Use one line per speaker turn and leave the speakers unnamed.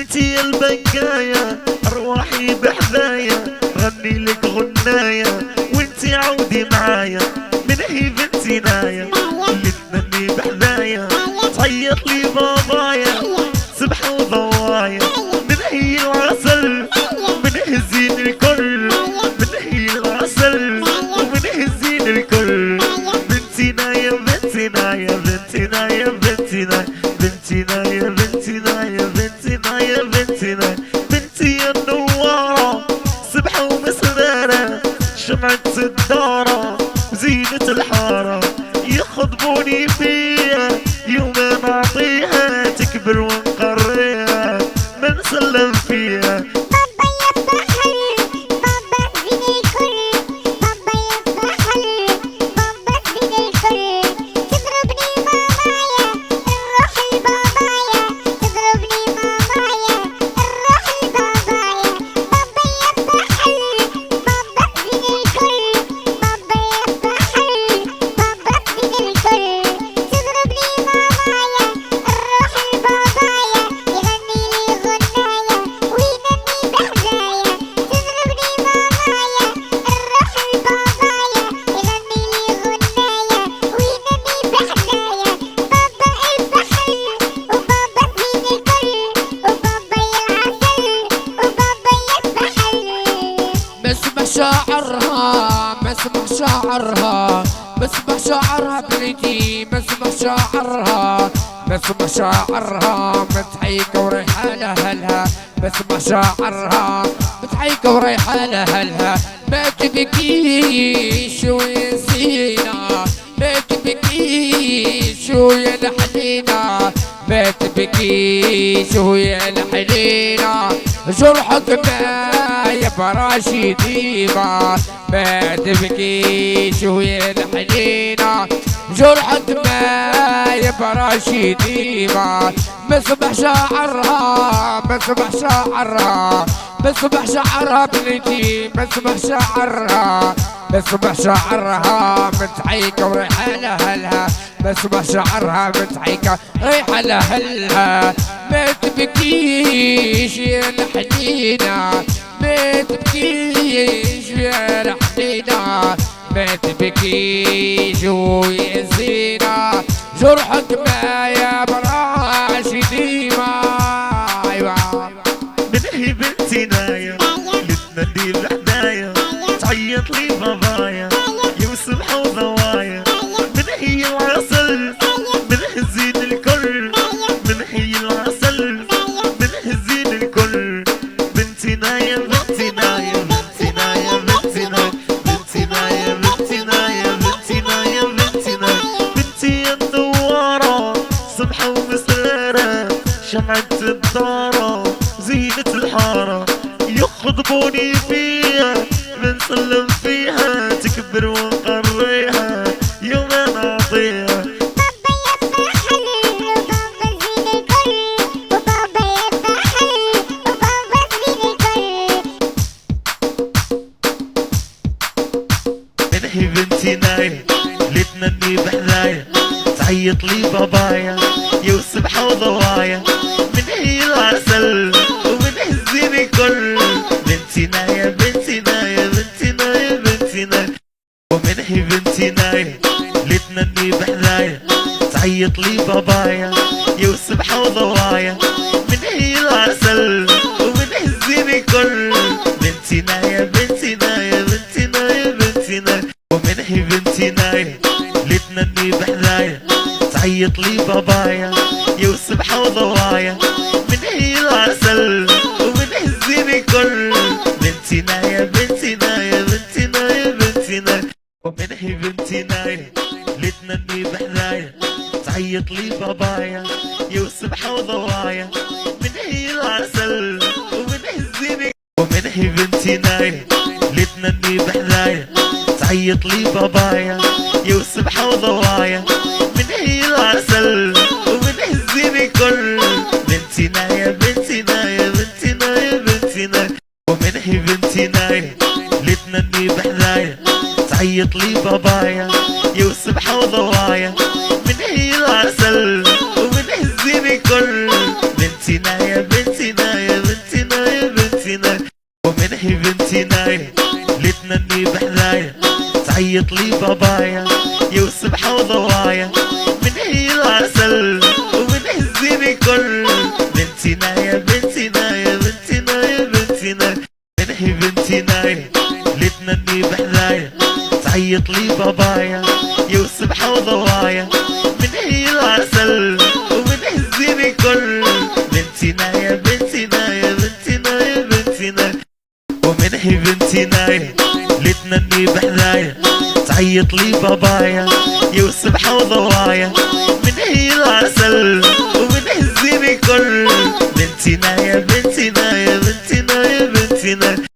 بنتي يا البقايا ارواحي بحذايا، غني لك غنايا وانتي عودي معايا. من هي بنتي نايا اللي تنني بحذايا، تعيط لي بابايا سبحة وضوايا. من هي العسل من هزين الكل، من هي العسل ومن هزين الكل. بنتي نايا بنتي نايا بنتي نايا بنتي نايا بنتي نايا بنتي نايا بنتي نايا بنتي نايا. بنتي يا النوارة سبحة ومسرارة، شمعة الدارة وزينة الحارة. يخطبوني فيها يومين اعطيها، تكبر ونقريها ما نسلم فيها.
شعرها بسمع شعرها بنتي، بسمع شعرها بسمع شعرها متحيكة ورايحة لأهلها. بسمع شعرها متحيكة ورايحة لأهلها. ما تبكيش ويا زينة، ما تبكيش ويا الحنينة، ما تبكيش ويا الحنينة. جرحك ما يا فراشي ديما، ما تبكيش ويا الحنينة. جرحك ما يا فراشي ديما. مسمح شعرها مسمح شعرها مسمح شعرها بنتي، مسمح شعرها مسمح شعرها متحيكة ورايحة لأهلها. مسمح شعرها متحيكة رايحة لأهلها. ما تبكيش يا الحنينة، ما تبكيش يا الحنينة، ما تبكيش ويا زينة. جرحك ما يا براشي ديما.
من هي بنتي نايا اللي تنادي بحدايا، تعيط لي بابايا يوسف وضوايا. من هي العسل من هزين الكل، من هي العسل من هزين الكل. بنتي نايا بنتي نايا بنتي نايا بنتي نايا بنتي نايا بنتي نايا بنتي نايا بنتي نايا. بنتي يا النوارة سمحة ومسرارة، شمعة الدارة زينة الحارة. يخطبوني فيها بنسلم فيها، تكبر ونقريها يومين اعطيها. من هي بنتي نايا اللي تنني بحذايا، تعيط لي بابايا يوسف وضوايا. من هي العسل ومن هزين الكل. بنتي نايا بنتي نايا بنتي نايا بنتي نايا. ومن هي بنتي نايا اللي تنني بحذايا، تعيط لي بابايا يوسف وضوايا. من هي العسل ومن هزين الكل. بنتي نايا بنتي نايا بنتي نايا بنتي نايا. ومن هي بنتي نايا اللي تنني بحذايا، تعيط لي بابايا يوسف وضوايا. من هي العسل ومن هزين الكل. بنتي نايا بنتي نايا بنتي نايا بنتي نايا. ومن هي بنتي نايا اللي تنني بحذايا، تعيط لي بابايا يوسف وضوايا. من هي العسل ومن هزين. ومن هي بنتي نايا اللي تنني بحذايا، تعيط لي بابايا يوسف وضوايا. من هي العسل ومن هزين الكل. بنتي نايا بنتي نايا بنتي نايا بنتي نايا. ومن هي بنتي نايا اللي تنني بحذايا، تعيط لي بابايا يوسف وضوايا. من هي العسل ومن هزين الكل. بنتي نايا بنتي نايا تعيط لي بابايا يا وسبحة وضوايا من هي العسل ومن هزيني كل بنتنا يا بنتنا يا بنتنا يا بنتنا من هي بنتنا اللي تنني بحذايا تعيط لي بابايا يا وسبحة وضوايا من هي العسل ومن هزيني كل بنتنا يا بنتنا يا بنتنا يا بنتنا ومن هي بنتنا اللي تنني بحذايا تعيط لي بابايا يا وسبحة وضوايا من هي العسل ومن هزيني كل بنتنا يا بنتنا يا بنتنا يا بنتنا